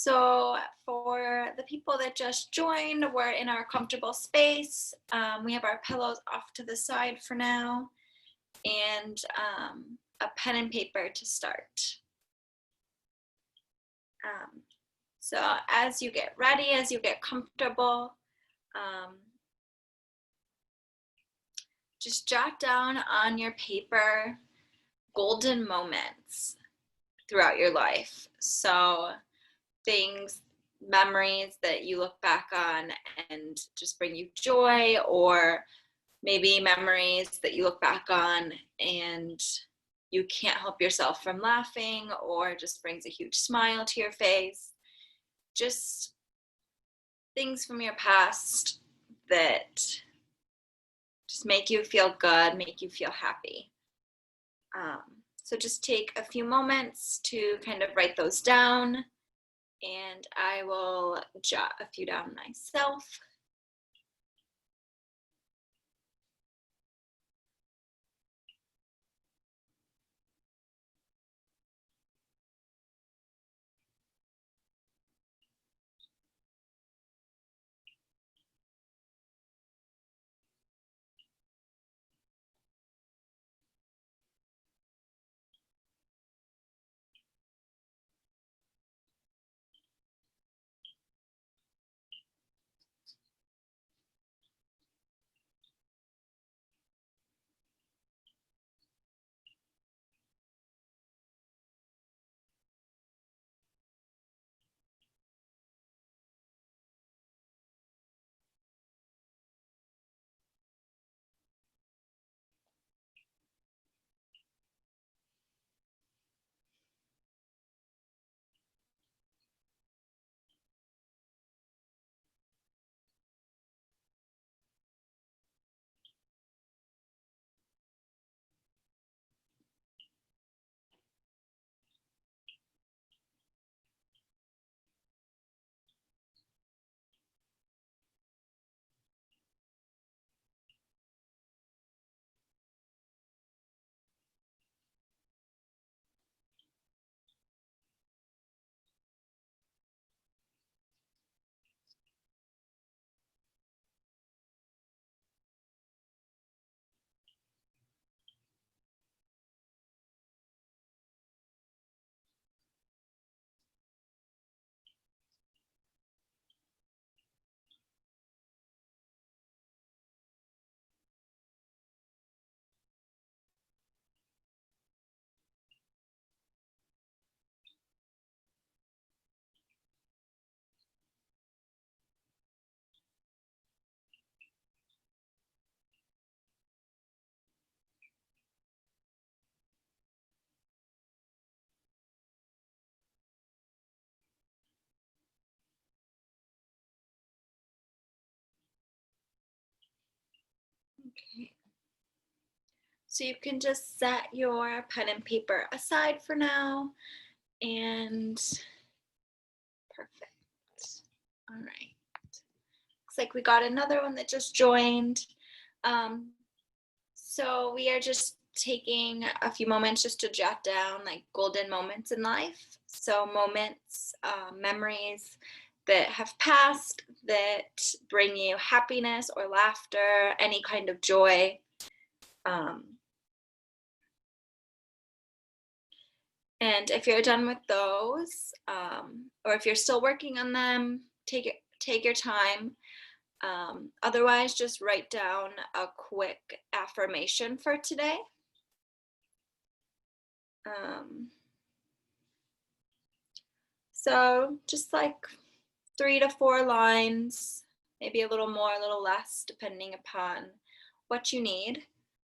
So for the people that just joined, we're in our comfortable space. We have our pillows off to the side for now and a pen and paper to start. So as you get ready, as you get comfortable, just jot down on your paper golden moments throughout your life. So things, memories that you look back on and just bring you joy, or maybe memories that you look back on and you can't help yourself from laughing, or just brings a huge smile to your face. Just things from your past that just make you feel good, make you feel happy. So just take a few moments to kind of write those down, and I will jot a few down myself. Okay. So you can just set your pen and paper aside for now, and perfect. All right. Looks like we got another one that just joined. So we are just taking a few moments just to jot down like golden moments in life. So moments, memories that have passed that bring you happiness or laughter, any kind of joy. And if you're done with those, or if you're still working on them, take your time. Otherwise, just write down a quick affirmation for today. So just like 3 to 4 lines, maybe a little more, a little less, depending upon what you need.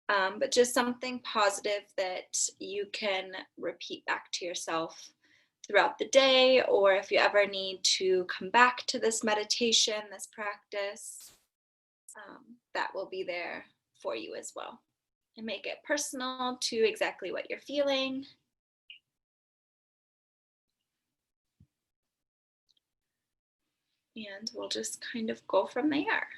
But just something positive that you can repeat back to yourself throughout the day, or if you ever need to come back to this meditation, this practice, that will be there for you as well. And make it personal to exactly what you're feeling. And we'll just kind of go from there.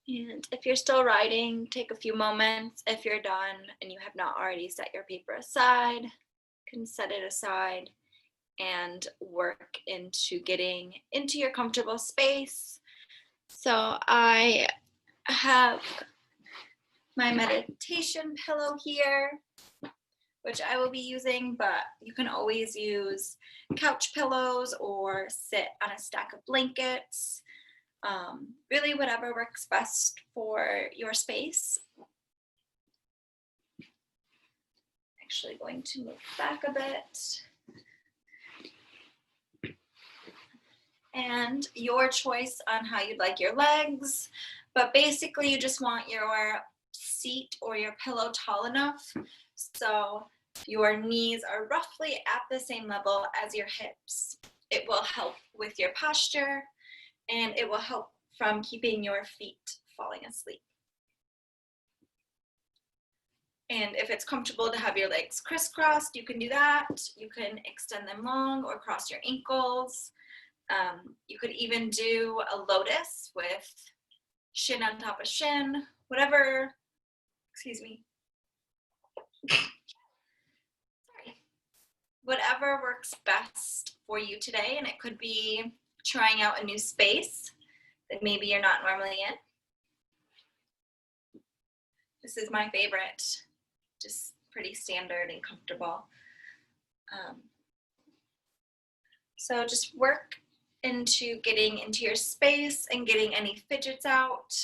And if you're still writing, take a few moments. If you're done and you have not already set your paper aside, you can set it aside and work into getting into your comfortable space. So I have my meditation pillow here, which I will be using, but you can always use couch pillows or sit on a stack of blankets. Really, whatever works best for your space. Actually going to move back a bit. And your choice on how you'd like your legs, but basically you just want your seat or your pillow tall enough so your knees are roughly at the same level as your hips. It will help with your posture and it will help from keeping your feet falling asleep. And if it's comfortable to have your legs crisscrossed, you can do that. You can extend them long or cross your ankles. You could even do a lotus with shin on top of shin, whatever, excuse me. Sorry. Whatever works best for you today. And it could be trying out a new space that maybe you're not normally in. This is my favorite, just pretty standard and comfortable. So just work into getting into your space and getting any fidgets out.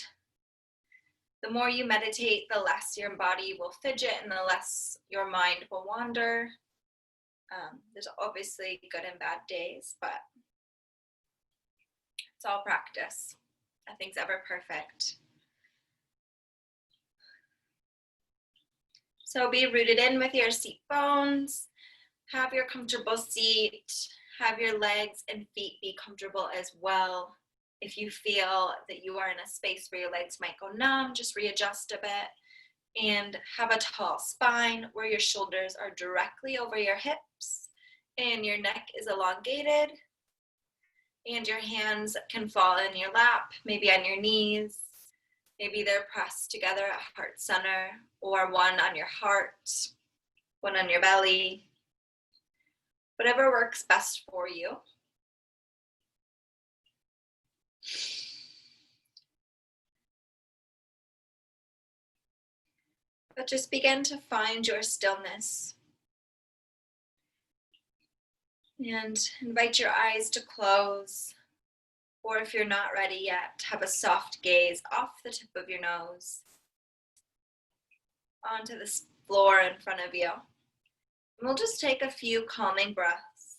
The more you meditate, the less your body will fidget and the less your mind will wander. There's obviously good and bad days, but it's all practice. Nothing's ever perfect. So be rooted in with your seat bones. Have your comfortable seat. Have your legs and feet be comfortable as well. If you feel that you are in a space where your legs might go numb, just readjust a bit. And have a tall spine where your shoulders are directly over your hips and your neck is elongated. And your hands can fall in your lap, maybe on your knees. Maybe they're pressed together at heart center, or one on your heart, one on your belly. Whatever works best for you. But just begin to find your stillness. And invite your eyes to close. Or if you're not ready yet, have a soft gaze off the tip of your nose onto the floor in front of you. And we'll just take a few calming breaths,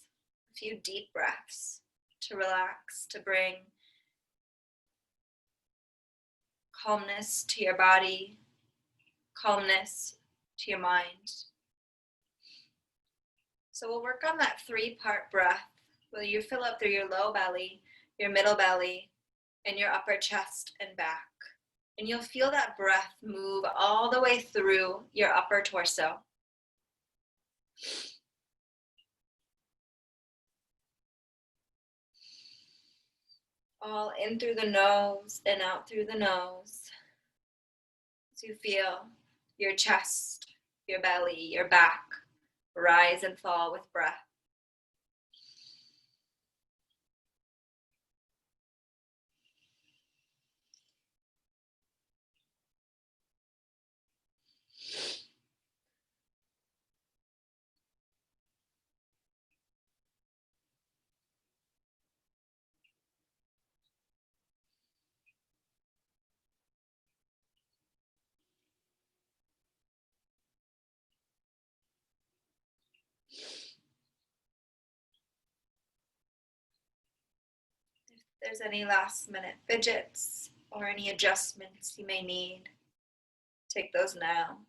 a few deep breaths to relax, to bring calmness to your body, calmness to your mind. So we'll work on that 3-part breath, where you fill up through your low belly, your middle belly, and your upper chest and back. And you'll feel that breath move all the way through your upper torso. All in through the nose and out through the nose. As you feel your chest, your belly, your back rise and fall with breath. If there's any last minute fidgets or any adjustments you may need, take those now.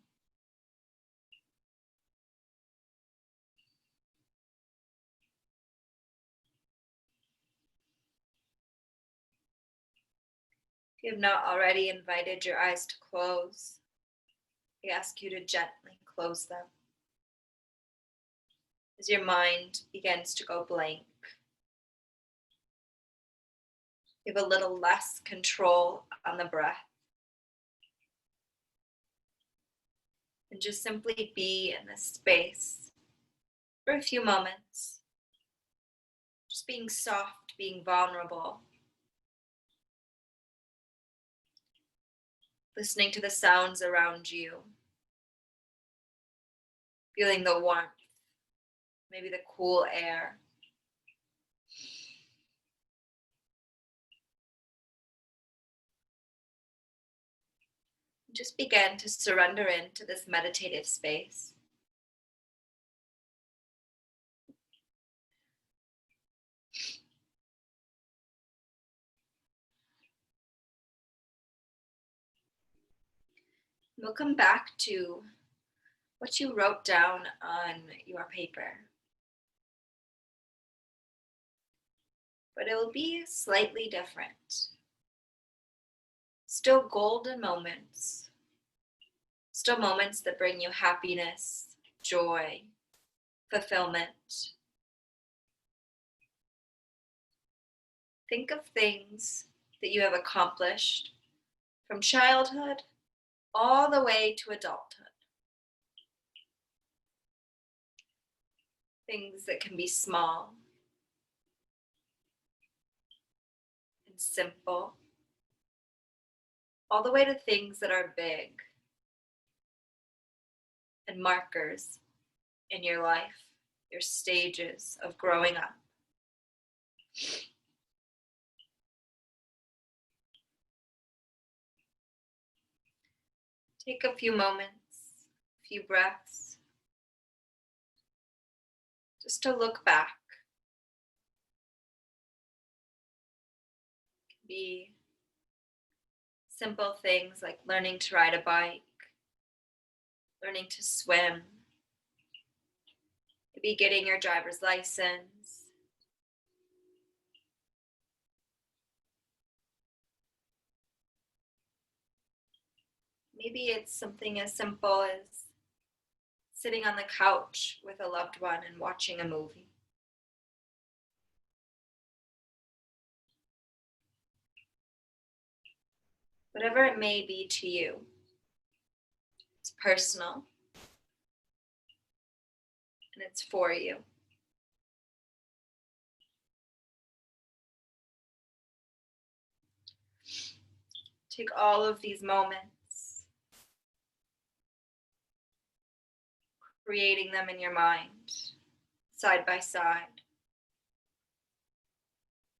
If you have not already invited your eyes to close, I ask you to gently close them as your mind begins to go blank. You have a little less control on the breath. and just simply be in this space for a few moments. Just being soft, being vulnerable, listening to the sounds around you, feeling the warmth, maybe the cool air. Just begin to surrender into this meditative space. We'll come back to what you wrote down on your paper, but it will be slightly different. Still golden moments, still moments that bring you happiness, joy, fulfillment. Think of things that you have accomplished from childhood all the way to adulthood. Things that can be small and simple, all the way to things that are big and markers in your life, your stages of growing up. Take a few moments, a few breaths, just to look back. It can be simple things like learning to ride a bike, learning to swim, maybe getting your driver's license. Maybe it's something as simple as sitting on the couch with a loved one and watching a movie. Whatever it may be to you, it's personal and it's for you. Take all of these moments, creating them in your mind, side by side.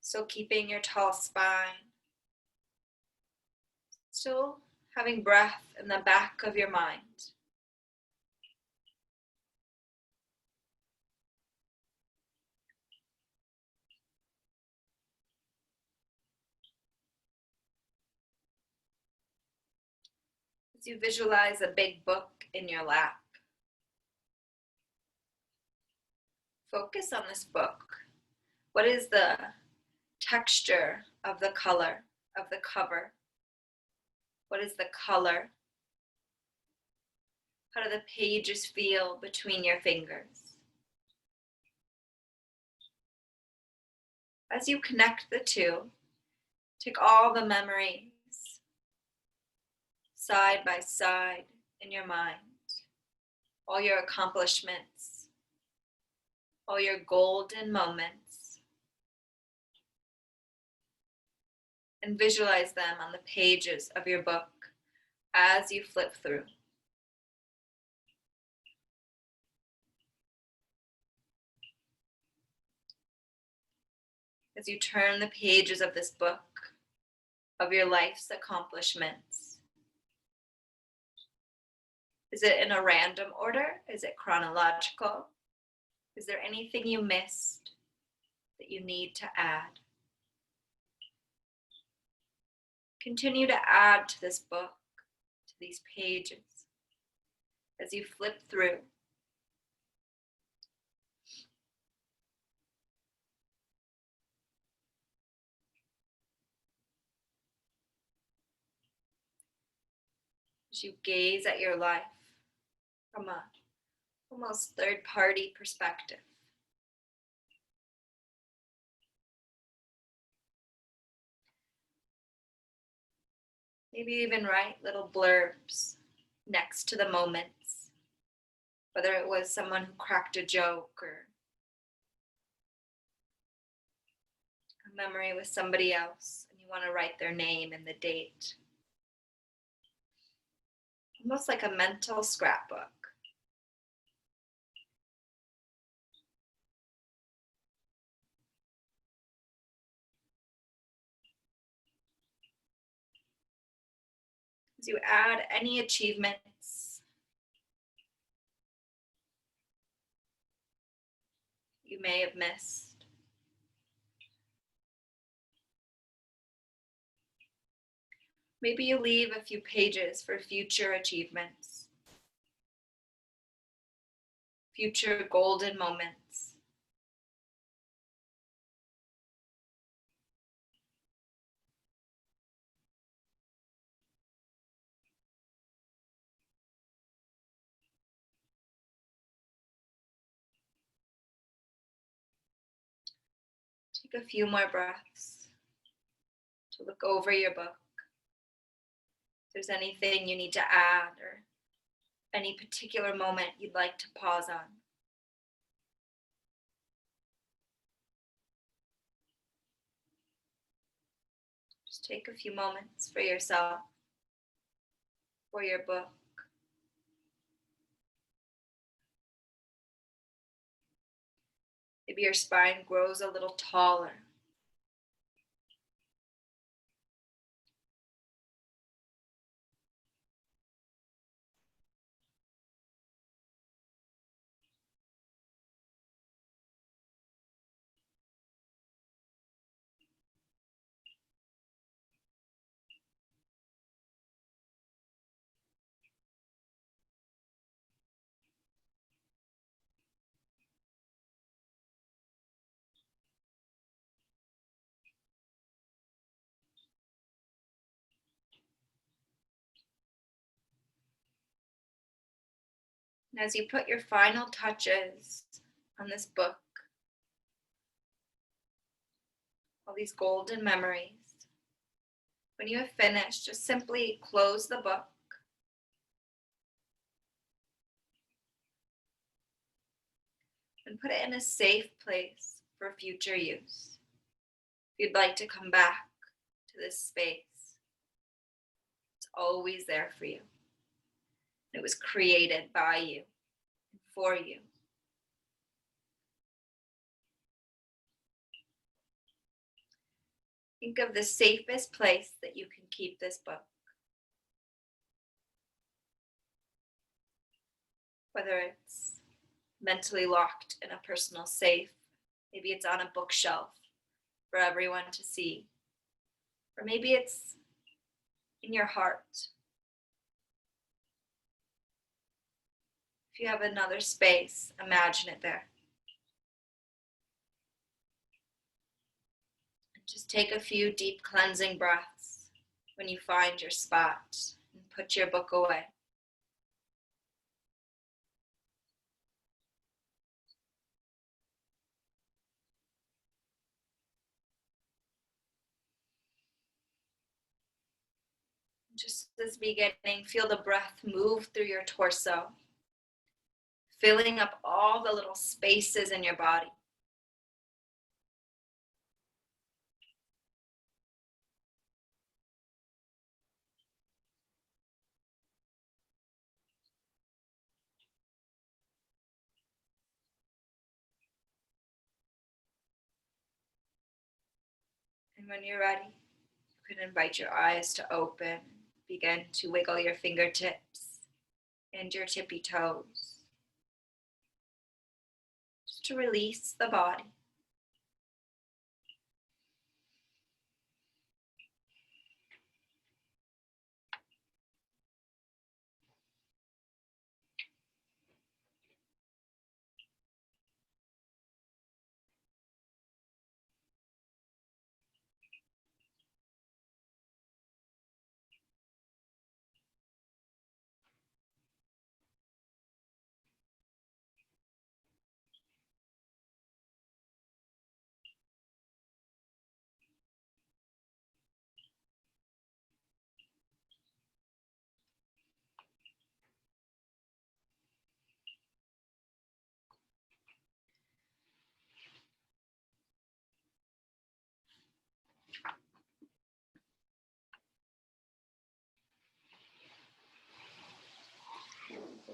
Still keeping your tall spine. Still having breath in the back of your mind. As you visualize a big book in your lap, focus on this book. What is the texture of the color of the cover? What is the color? How do the pages feel between your fingers? As you connect the two, take all the memories side by side in your mind, all your accomplishments, all your golden moments, and visualize them on the pages of your book as you flip through. As you turn the pages of this book, of your life's accomplishments. Is it in a random order? Is it chronological? Is there anything you missed that you need to add? Continue to add to this book, to these pages, as you flip through. As you gaze at your life from a almost third-party perspective. Maybe even write little blurbs next to the moments. whether it was someone who cracked a joke or a memory with somebody else, and you want to write their name and the date. Almost like a mental scrapbook. As you add any achievements you may have missed. Maybe you leave a few pages for future achievements, future golden moments. Take a few more breaths to look over your book. If there's anything you need to add or any particular moment you'd like to pause on. Just take a few moments for yourself, for your book. Maybe your spine grows a little taller. And as you put your final touches on this book, all these golden memories, when you have finished, just simply close the book and put it in a safe place for future use. If you'd like to come back to this space, it's always there for you. It was created by you and for you. Think of the safest place that you can keep this book. Whether it's mentally locked in a personal safe, maybe it's on a bookshelf for everyone to see, or maybe it's in your heart. If you have another space, imagine it there. And just take a few deep cleansing breaths when you find your spot and put your book away. Just this beginning, feel the breath move through your torso, filling up all the little spaces in your body. And when you're ready, you can invite your eyes to open, begin to wiggle your fingertips and your tippy toes, just to release the body.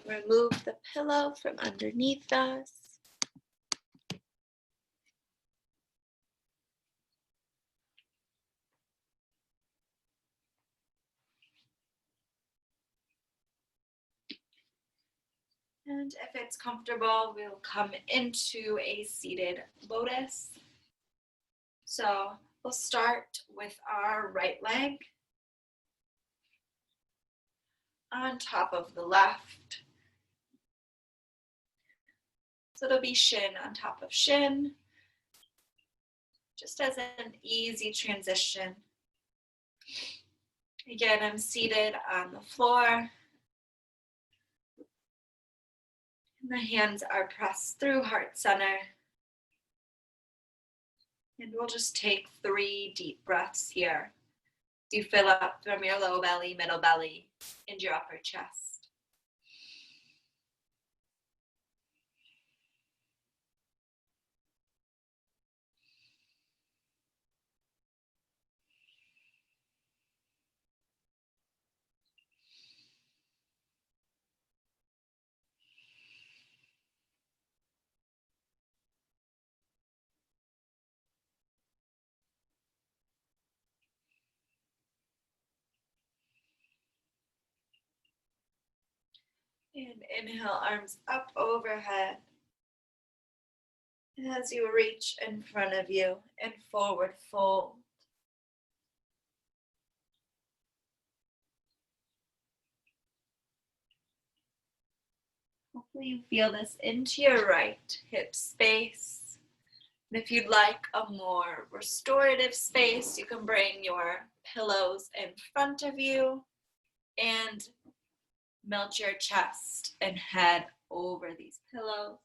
remove the pillow from underneath us. And if it's comfortable, we'll come into a seated lotus. So we'll start with our right leg on top of the left. So it'll be shin on top of shin, just as an easy transition. Again, I'm seated on the floor. And the hands are pressed through heart center. And we'll just take 3 deep breaths here. You fill up from your low belly, middle belly, and your upper chest. And inhale, arms up overhead. And as you reach in front of you and forward fold. Hopefully you feel this into your right hip space. And if you'd like a more restorative space, you can bring your pillows in front of you and melt your chest and head over these pillows.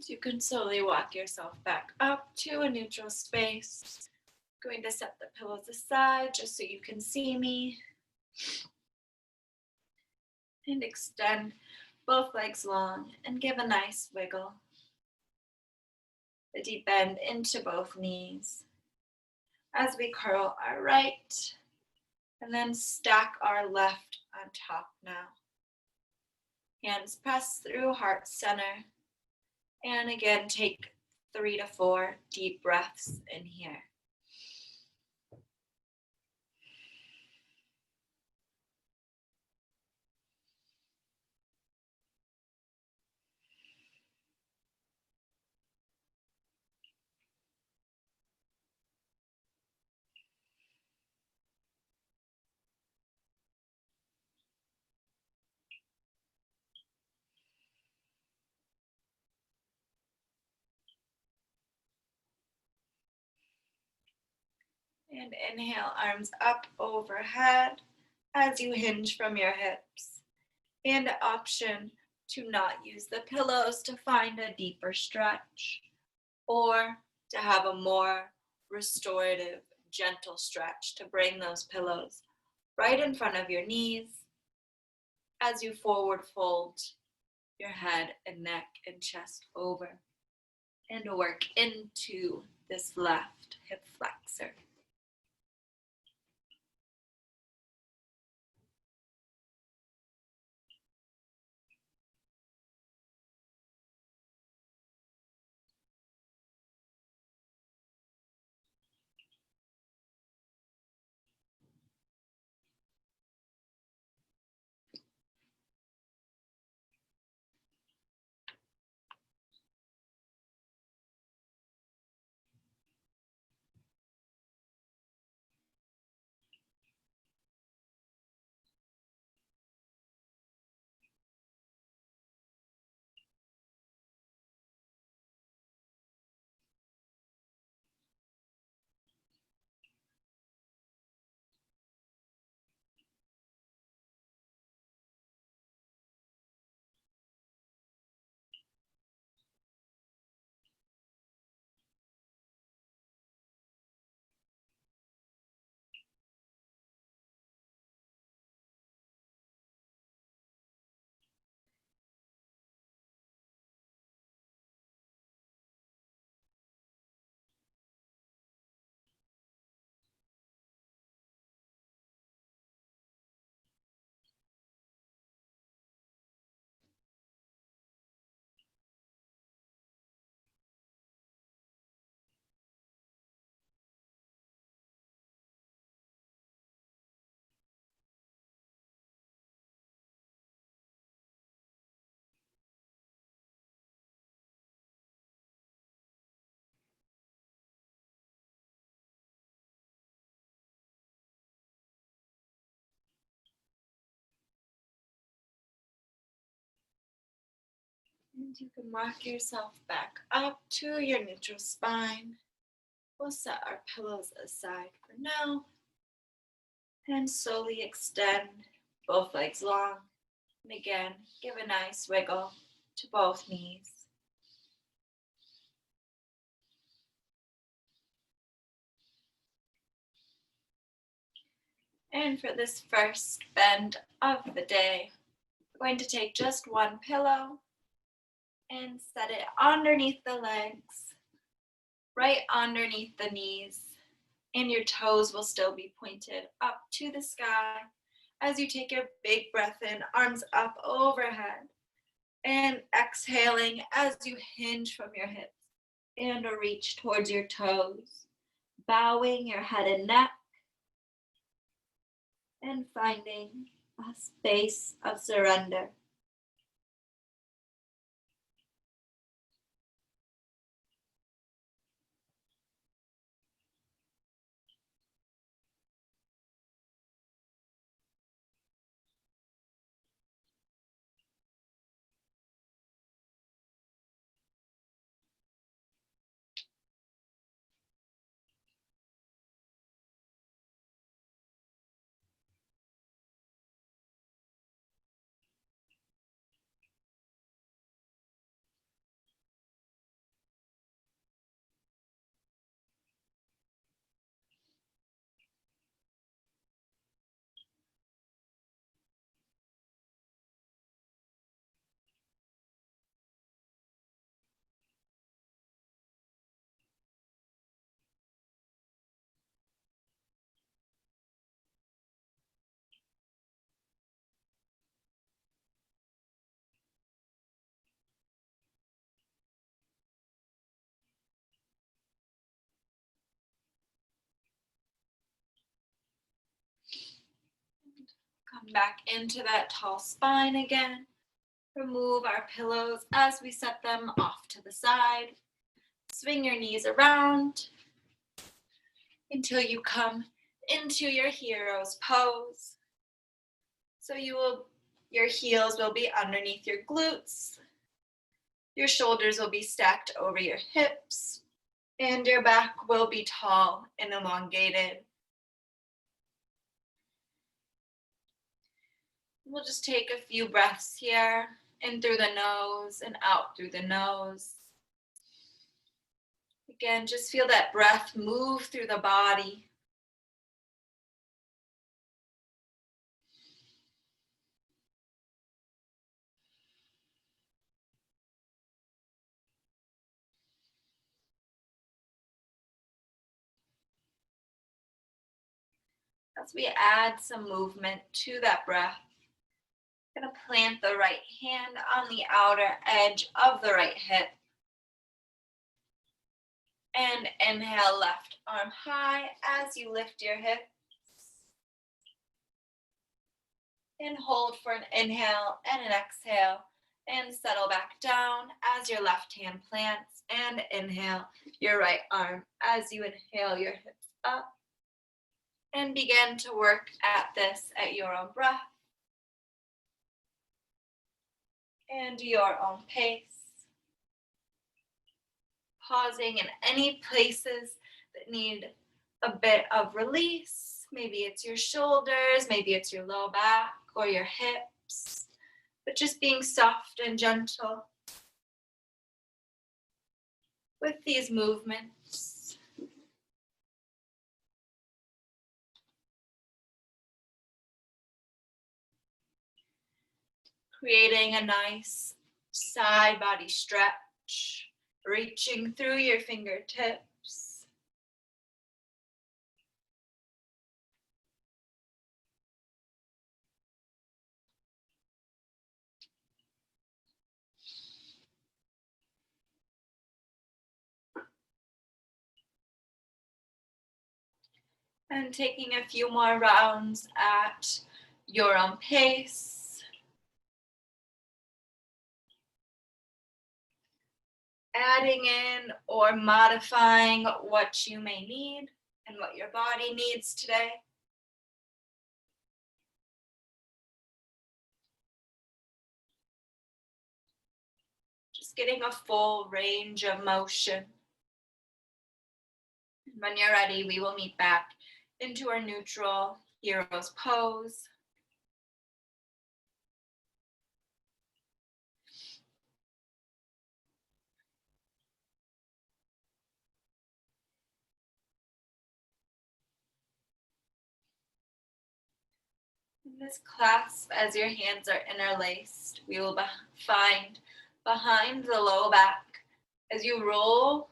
So you can slowly walk yourself back up to a neutral space. Going to set the pillows aside just so you can see me. And extend both legs long and give a nice wiggle. A deep bend into both knees. As we curl our right and then stack our left on top now. Hands press through heart center. And again, take 3 to 4 deep breaths in here. And inhale, arms up overhead as you hinge from your hips. And option to not use the pillows to find a deeper stretch or to have a more restorative, gentle stretch to bring those pillows right in front of your knees as you forward fold your head and neck and chest over and work into this left hip flexor. And you can rock yourself back up to your neutral spine. We'll set our pillows aside for now. And slowly extend both legs long. And again, give a nice wiggle to both knees. And for this first bend of the day, we're going to take just one pillow and set it underneath the legs, right underneath the knees, and your toes will still be pointed up to the sky as you take a big breath in, arms up overhead, and exhaling as you hinge from your hips and reach towards your toes, bowing your head and neck, and finding a space of surrender. Come back into that tall spine again. Remove our pillows as we set them off to the side. Swing your knees around until you come into your hero's pose. So your heels will be underneath your glutes. Your shoulders will be stacked over your hips, and your back will be tall and elongated. We'll just take a few breaths here, in through the nose and out through the nose. Again, just feel that breath move through the body. As we add some movement to that breath, I'm going to plant the right hand on the outer edge of the right hip. And inhale, left arm high as you lift your hips. And hold for an inhale and an exhale. And settle back down as your left hand plants. And inhale your right arm as you inhale your hips up. And begin to work at this at your own breath and your own pace. Pausing in any places that need a bit of release. Maybe it's your shoulders, maybe it's your low back or your hips, but just being soft and gentle with these movements. Creating a nice side body stretch, reaching through your fingertips. And taking a few more rounds at your own pace. Adding in or modifying what you may need and what your body needs today. Just getting a full range of motion. When you're ready, we will meet back into our neutral hero's pose. In this clasp, as your hands are interlaced, we will find behind the low back as you roll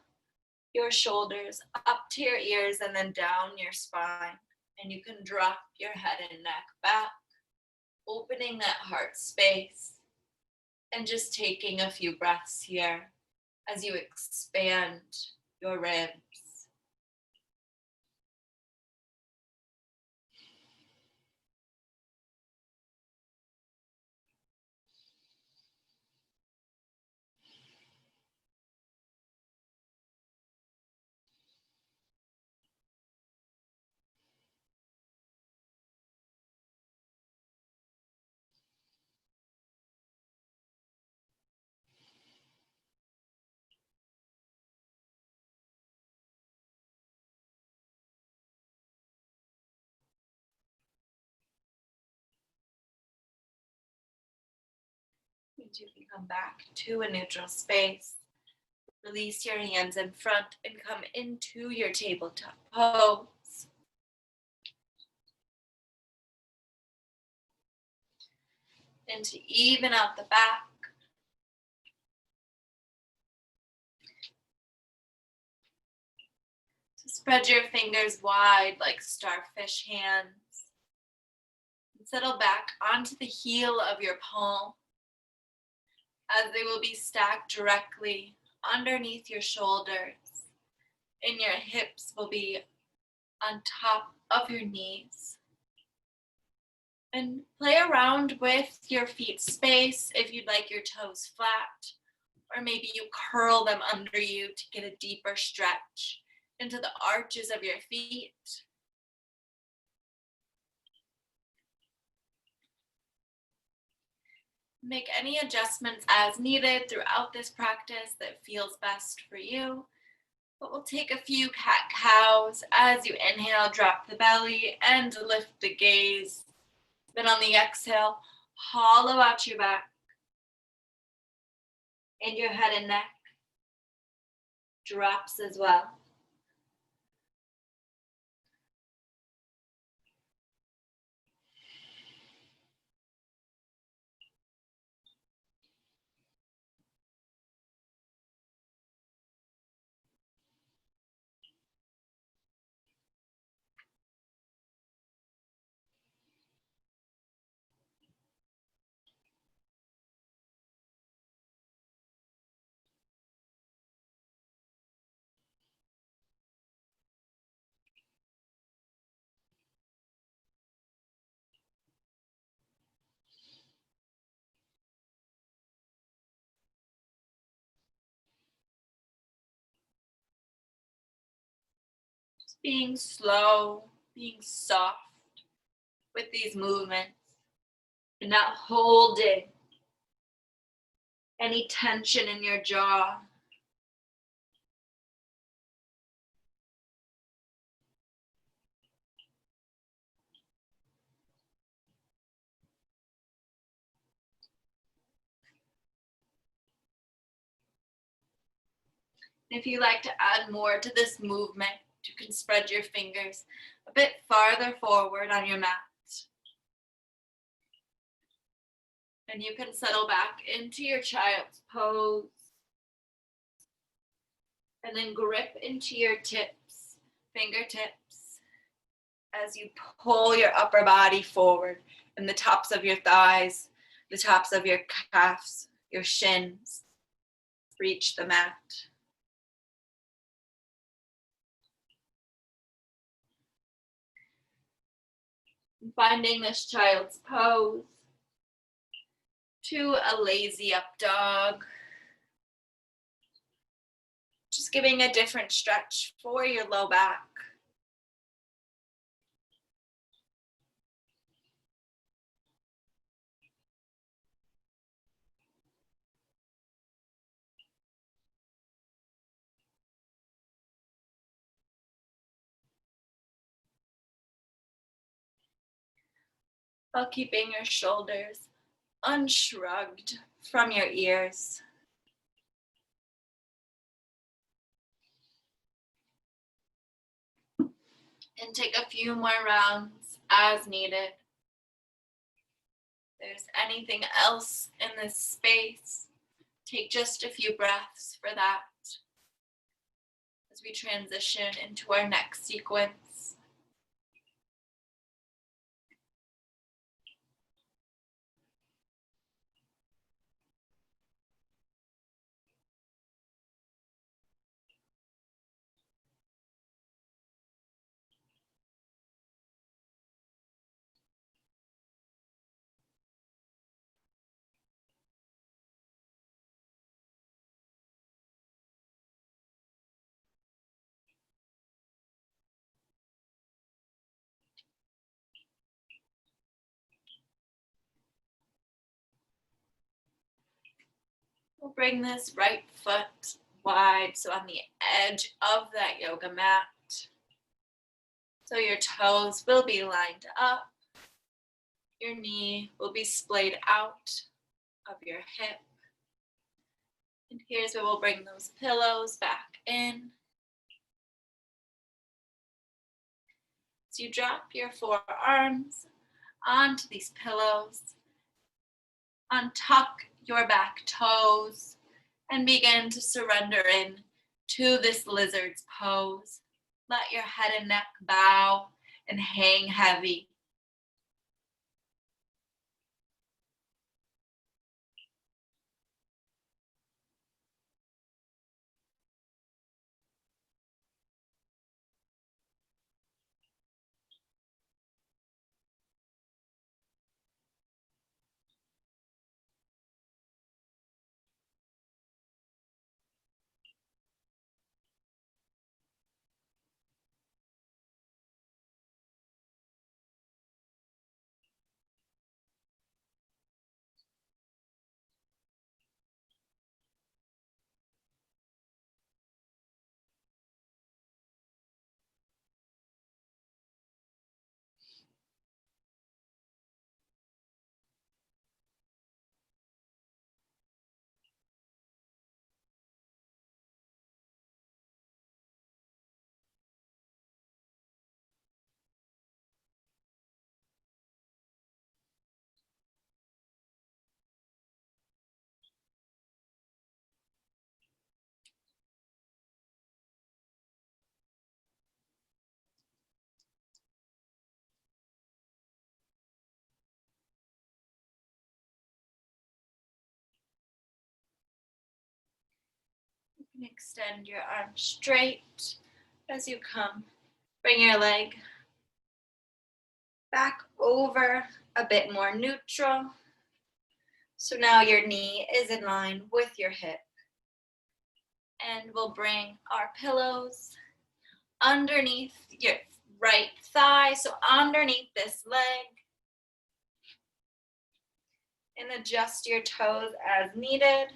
your shoulders up to your ears and then down your spine. And you can drop your head and neck back, opening that heart space and just taking a few breaths here as you expand your ribs. And you can come back to a neutral space. Release your hands in front and come into your tabletop pose. And to even out the back, so spread your fingers wide like starfish hands. And settle back onto the heel of your palm as they will be stacked directly underneath your shoulders. And your hips will be on top of your knees. And play around with your feet space if you'd like your toes flat, or maybe you curl them under you to get a deeper stretch into the arches of your feet. Make any adjustments as needed throughout this practice that feels best for you. But we'll take a few cat-cows. As you inhale, drop the belly and lift the gaze. Then on the exhale, hollow out your back and your head and neck drops as well. Just being slow, being soft with these movements, and not holding any tension in your jaw. If you like to add more to this movement, you can spread your fingers a bit farther forward on your mat. And you can settle back into your child's pose. And then grip into your fingertips, as you pull your upper body forward and the tops of your thighs, the tops of your calves, your shins reach the mat. And finding this child's pose to a lazy up dog. Just giving a different stretch for your low back. while keeping your shoulders unshrugged from your ears. And take a few more rounds as needed. If there's anything else in this space, take just a few breaths for that as we transition into our next sequence. We'll bring this right foot wide, so on the edge of that yoga mat. So your toes will be lined up. Your knee will be splayed out of your hip. And here's where we'll bring those pillows back in. So you drop your forearms onto these pillows, untuck your back toes, and begin to surrender in to this lizard's pose. Let your head and neck bow and hang heavy. You can extend your arm straight as you come. Bring your leg back over a bit more neutral. So now your knee is in line with your hip. And we'll bring our pillows underneath your right thigh, so underneath this leg. And adjust your toes as needed.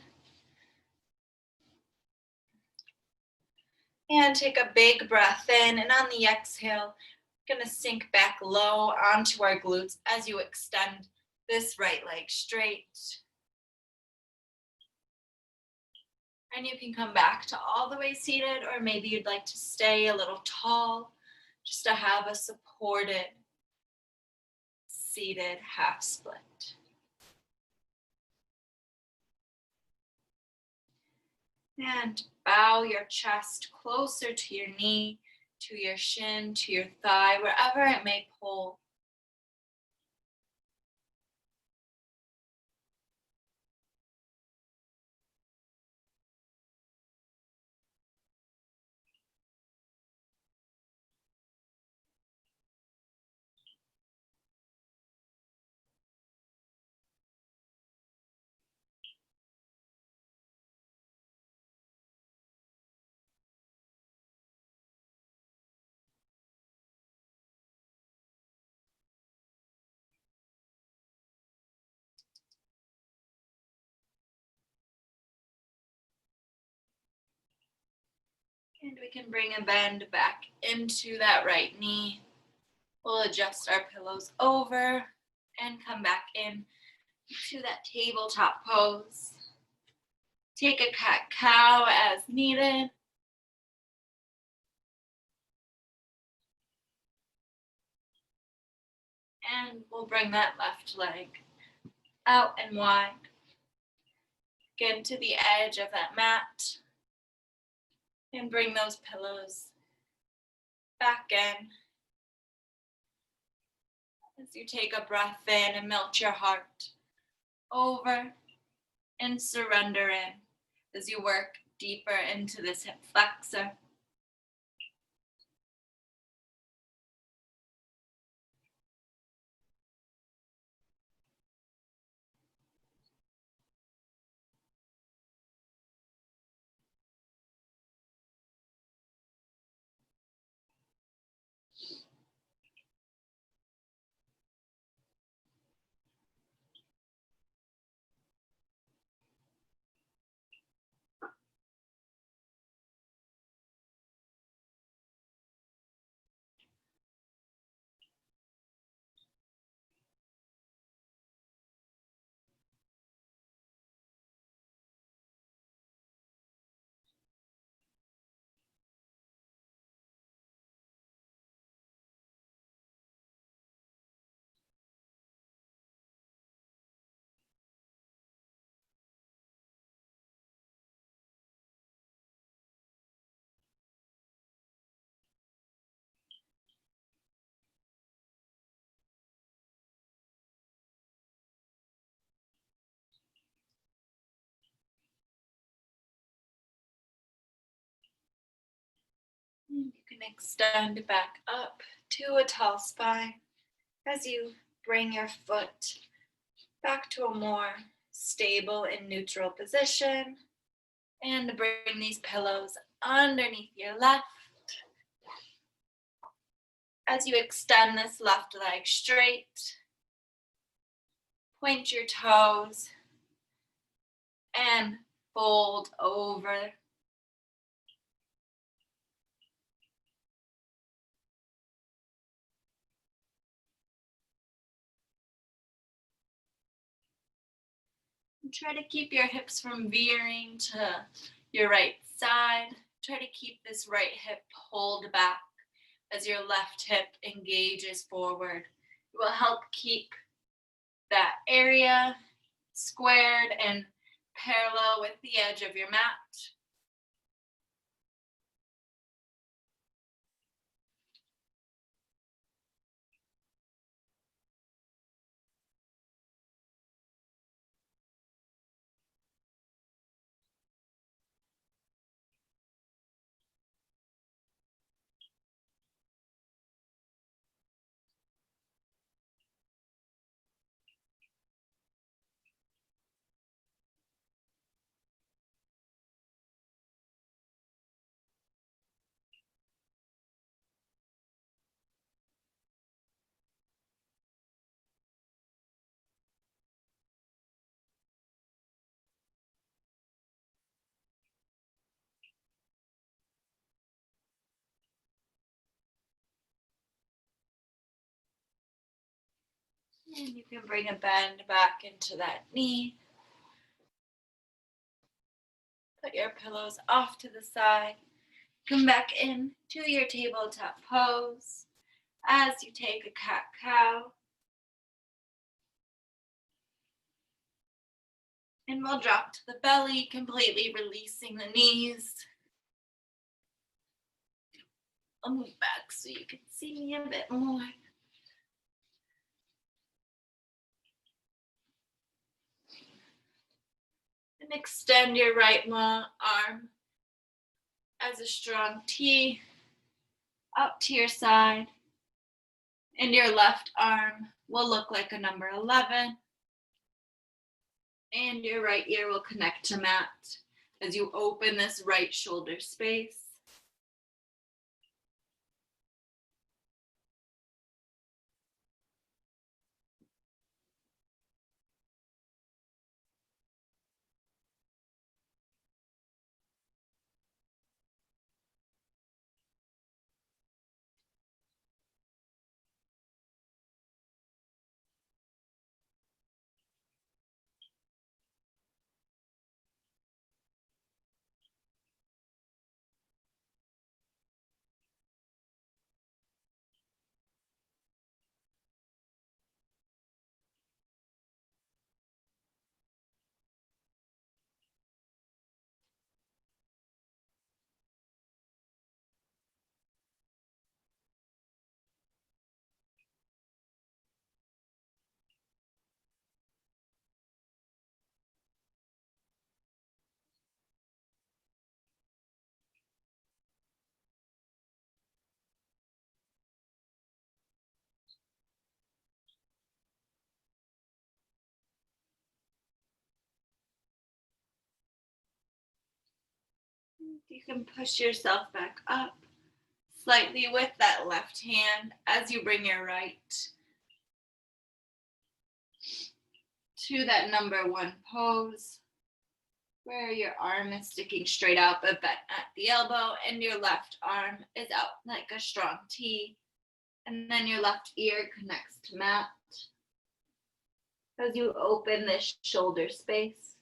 And take a big breath in, and on the exhale, gonna sink back low onto our glutes as you extend this right leg straight. And you can come back to all the way seated, or maybe you'd like to stay a little tall, just to have a supported seated half split. And bow your chest closer to your knee, to your shin, to your thigh, wherever it may pull. And we can bring a bend back into that right knee. We'll adjust our pillows over. and come back in to that tabletop pose. Take a cat-cow as needed. And we'll bring that left leg out and wide. Get to the edge of that mat. And bring those pillows back in. As you take a breath in and melt your heart over and surrender in as you work deeper into this hip flexor. You can extend back up to a tall spine as you bring your foot back to a more stable and neutral position. And bring these pillows underneath your left. As you extend this left leg straight, point your toes and fold over. And try to keep your hips from veering to your right side. Try to keep this right hip pulled back as your left hip engages forward. It will help keep that area squared and parallel with the edge of your mat. And you can bring a bend back into that knee. Put your pillows off to the side. Come back in to your tabletop pose as you take a cat-cow. And we'll drop to the belly, completely releasing the knees. I'll move back so you can see me a bit more. And extend your right long arm as a strong T up to your side. And your left arm will look like a number 11. And your right ear will connect to mat as you open this right shoulder space. You can push yourself back up slightly with that left hand as you bring your right to that number one pose, where your arm is sticking straight out but bent at the elbow, and your left arm is out like a strong T. And then your left ear connects to mat as you open this shoulder space.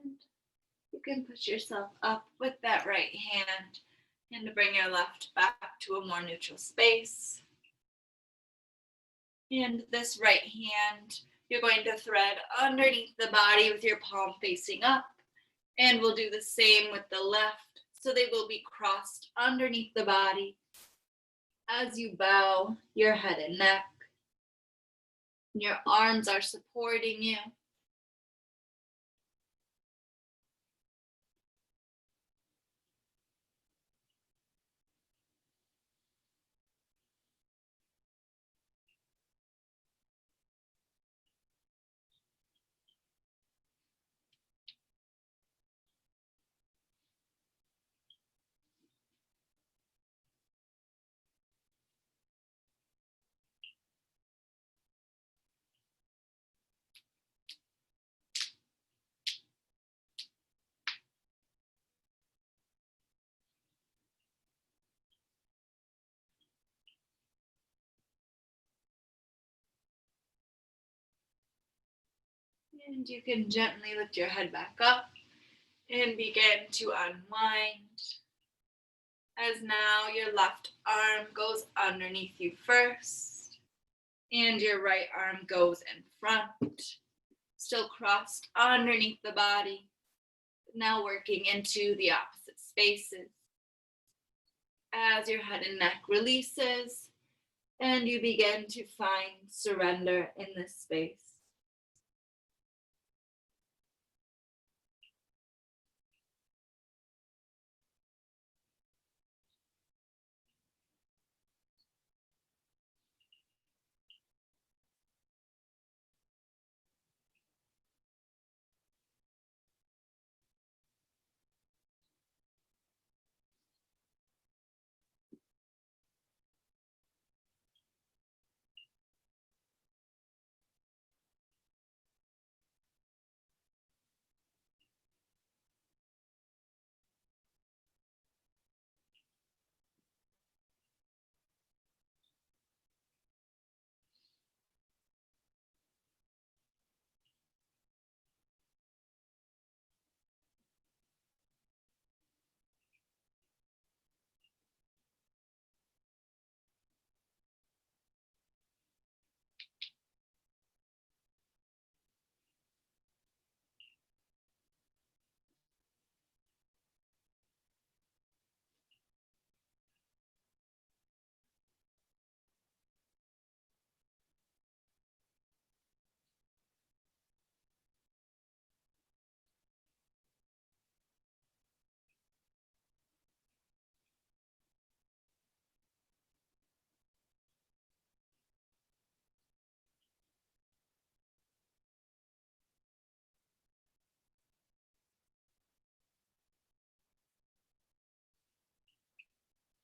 And you can push yourself up with that right hand and to bring your left back to a more neutral space. And this right hand, you're going to thread underneath the body with your palm facing up. And we'll do the same with the left. So they will be crossed underneath the body as you bow your head and neck. Your arms are supporting you. And you can gently lift your head back up and begin to unwind. As now your left arm goes underneath you first, and your right arm goes in front, still crossed underneath the body, now working into the opposite spaces. As your head and neck releases, and you begin to find surrender in this space.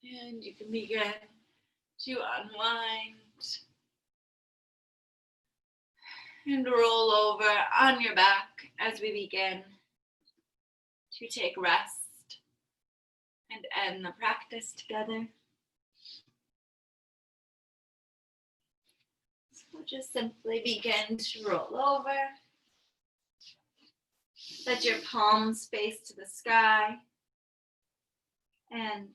And you can begin to unwind and roll over on your back as we begin to take rest and end the practice together. So just simply begin to roll over. Let your palms face to the sky and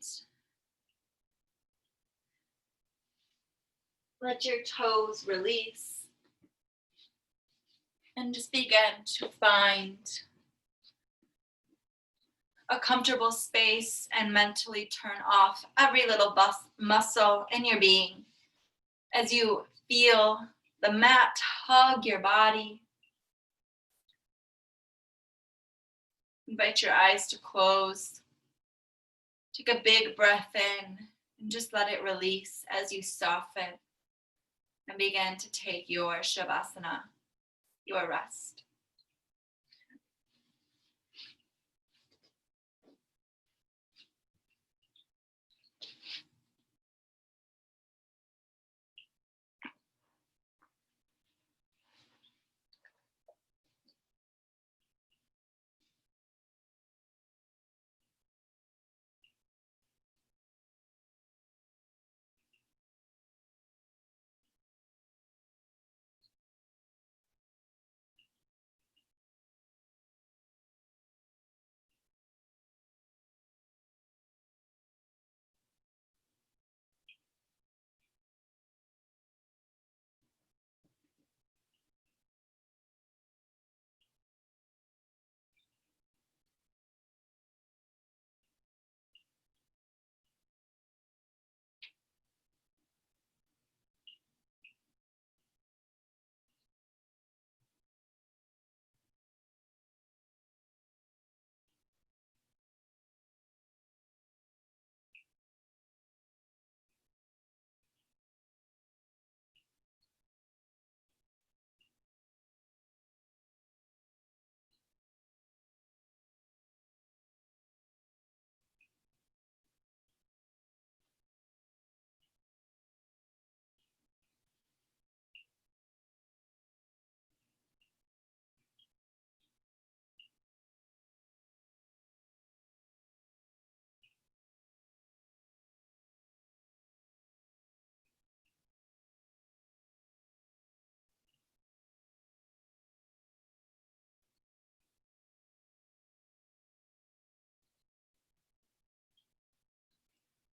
let your toes release. And just begin to find a comfortable space and mentally turn off every little muscle in your being as you feel the mat hug your body. Invite your eyes to close. Take a big breath in and just let it release as you soften and begin to take your Shavasana, your rest.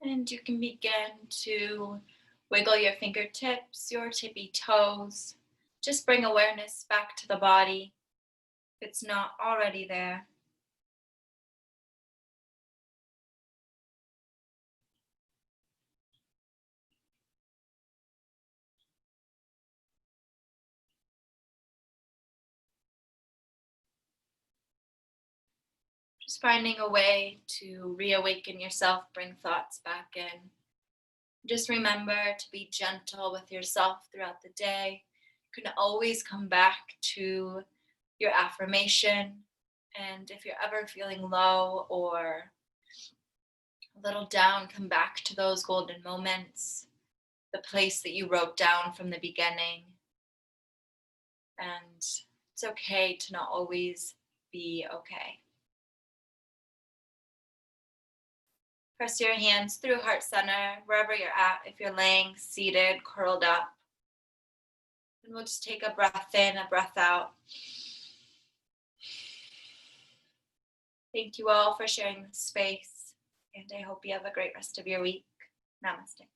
And you can begin to wiggle your fingertips, your tippy toes. Just bring awareness back to the body if it's not already there. Just finding a way to reawaken yourself, bring thoughts back in. Just remember to be gentle with yourself throughout the day. You can always come back to your affirmation. And if you're ever feeling low or a little down, come back to those golden moments, the place that you wrote down from the beginning. And it's okay to not always be okay. Press your hands through heart center, wherever you're at. If you're laying, seated, curled up. And we'll just take a breath in, a breath out. Thank you all for sharing this space. And I hope you have a great rest of your week. Namaste.